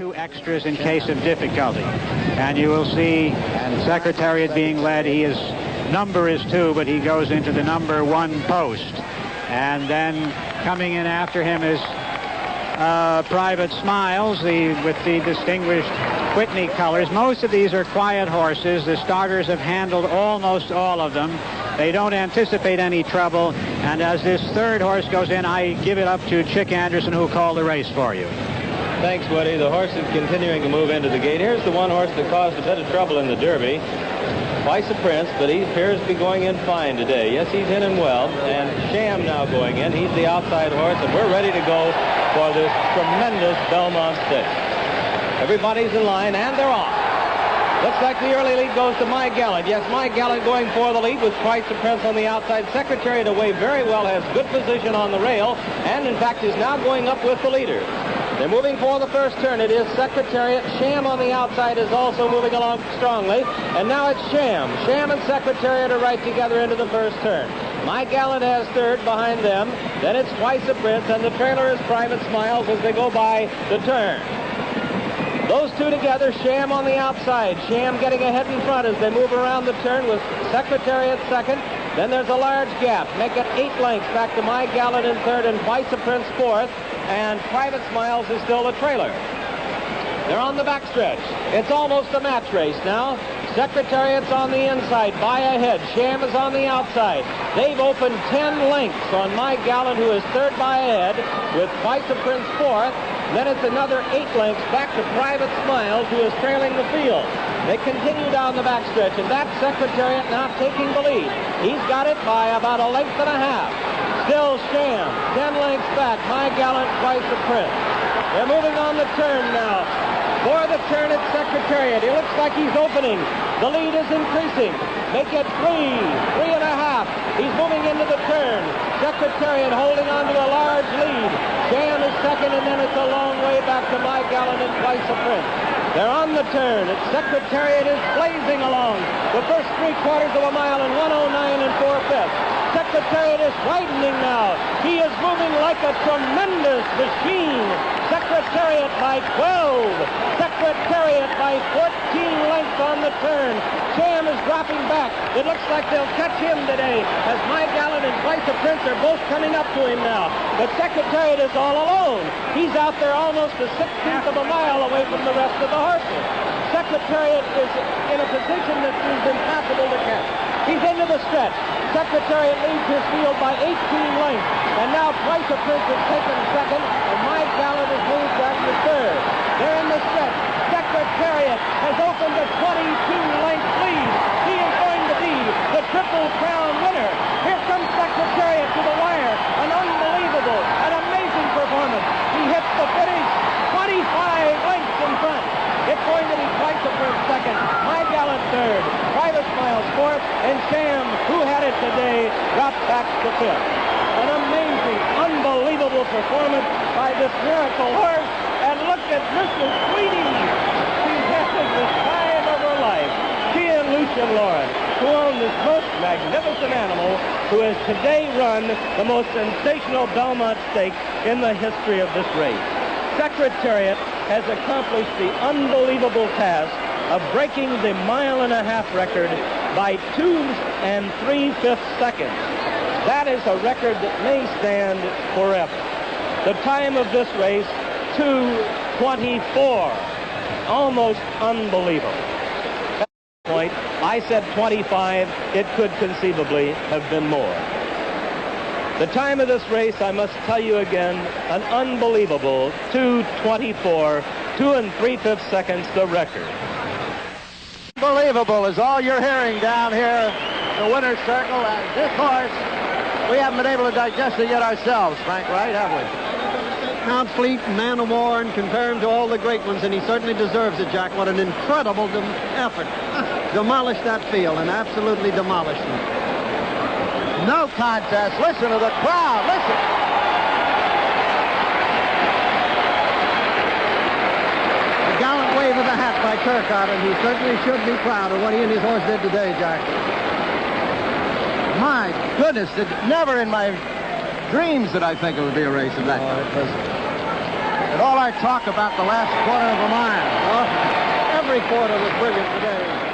2 extras in case of difficulty. And you will see, and Secretariat being led, his number is 2, but he goes into the number 1 post. And then coming in after him is Private Smiles, with the distinguished Whitney colors. Most of these are quiet horses. The starters have handled almost all of them. They don't anticipate any trouble. And as this 3rd horse goes in, I give it up to Chick Anderson, who called the race for you. Thanks, Woody. The horse is continuing to move into the gate. Here's the one horse that caused a bit of trouble in the Derby. Twice a Prince, but he appears to be going in fine today. Yes, he's in and well. And Sham now going in. He's the outside horse, and we're ready to go for this tremendous Belmont Stakes. Everybody's in line, and they're off. Looks like the early lead goes to My Gallant. Yes, My Gallant going for the lead with Twice the Prince on the outside. Secretariat away very well, has good position on the rail, and in fact is now going up with the leader. They're moving for the first turn. It is Secretariat. Sham on the outside is also moving along strongly. And now it's Sham. Sham and Secretariat are right together into the first turn. My Gallant has 3rd behind them. Then it's Twice the Prince, and the trailer is Private Smiles as they go by the turn. Those 2 together, Sham on the outside. Sham getting ahead in front as they move around the turn with Secretariat 2nd. Then there's a large gap. Make it 8 lengths back to My Gallant in 3rd and Twice the Prince 4th. And Private Smiles is still the trailer. They're on the backstretch. It's almost a match race now. Secretariat's on the inside, by ahead. Sham is on the outside. They've opened 10 lengths on My Gallant, who is 3rd by ahead, with Twice the Prince 4th. Then it's another 8 lengths back to Private Smiles, who is trailing the field. They continue down the backstretch, and that Secretariat now taking the lead. He's got it by about 1.5 lengths. Still Sham, 10 lengths back. My Gallant, Twice the Prince. They're moving on the turn now. For the turn at Secretariat. He looks like he's opening. The lead is increasing. Make it 3.5. He's moving into the turn. Secretariat holding on to a large lead. Sham is 2nd, and then it's a long way back to My Gallant and Twice the Prince. They're on the turn. Secretariat is blazing along the first 3/4 of a mile in 1:09 4/5. Secretariat is widening now. He is moving like a tremendous machine. Secretariat by 12. Secretariat by 14 lengths on the turn. Sham is dropping back. It looks like they'll catch him today as My Gallant and Twice the Prince are both coming up to him now. But Secretariat is all alone. He's out there almost a 1/16 of a mile away from the rest of the horses. Secretariat is in a position that is impossible to catch. He's into the stretch. Secretariat leads his field by 18 lengths. And now Twice the Prince has taken 2nd, and My Gallant has moved back to 3rd. They're in the stretch. Secretariat has opened a 22-length lead. He is going to be the Triple Crown winner. Here comes Secretariat to the wire. An unbelievable, an amazing performance. He hits the finish 25 lengths in front. It's going to be Twice the Prince 2nd, My Gallant 3rd, Private Smiles 4th, and Sham, who had it today, dropped back to 5th. An amazing, unbelievable performance by this miracle horse. And look at Mrs. Sweetie. She's having the time of her life. She and Lucian Lawrence, who own this most magnificent animal, who has today run the most sensational Belmont Stakes in the history of this race. Secretariat has accomplished the unbelievable task of breaking the 1.5 mile record by 2 3/5 seconds. That is a record that may stand forever. The time of this race, 2:24. Almost unbelievable. At that point, I said 25. It could conceivably have been more. The time of this race, I must tell you again, an unbelievable 2:24, 2 3/5 seconds, the record. Unbelievable is all you're hearing down here, the winner's circle. And this horse, we haven't been able to digest it yet ourselves, Frank, right, have we? Count Fleet, Man of War, and compare him to all the great ones, and he certainly deserves it, Jack. What an incredible effort. Demolished that field, and absolutely demolished them. No contest. Listen to the crowd. Listen. A gallant wave of the hat by Turcotte, and he certainly should be proud of what he and his horse did today, Jack. My goodness, never in my dreams did I think it would be a race of that. And all our talk about the last quarter of a mile. Every quarter was brilliant today.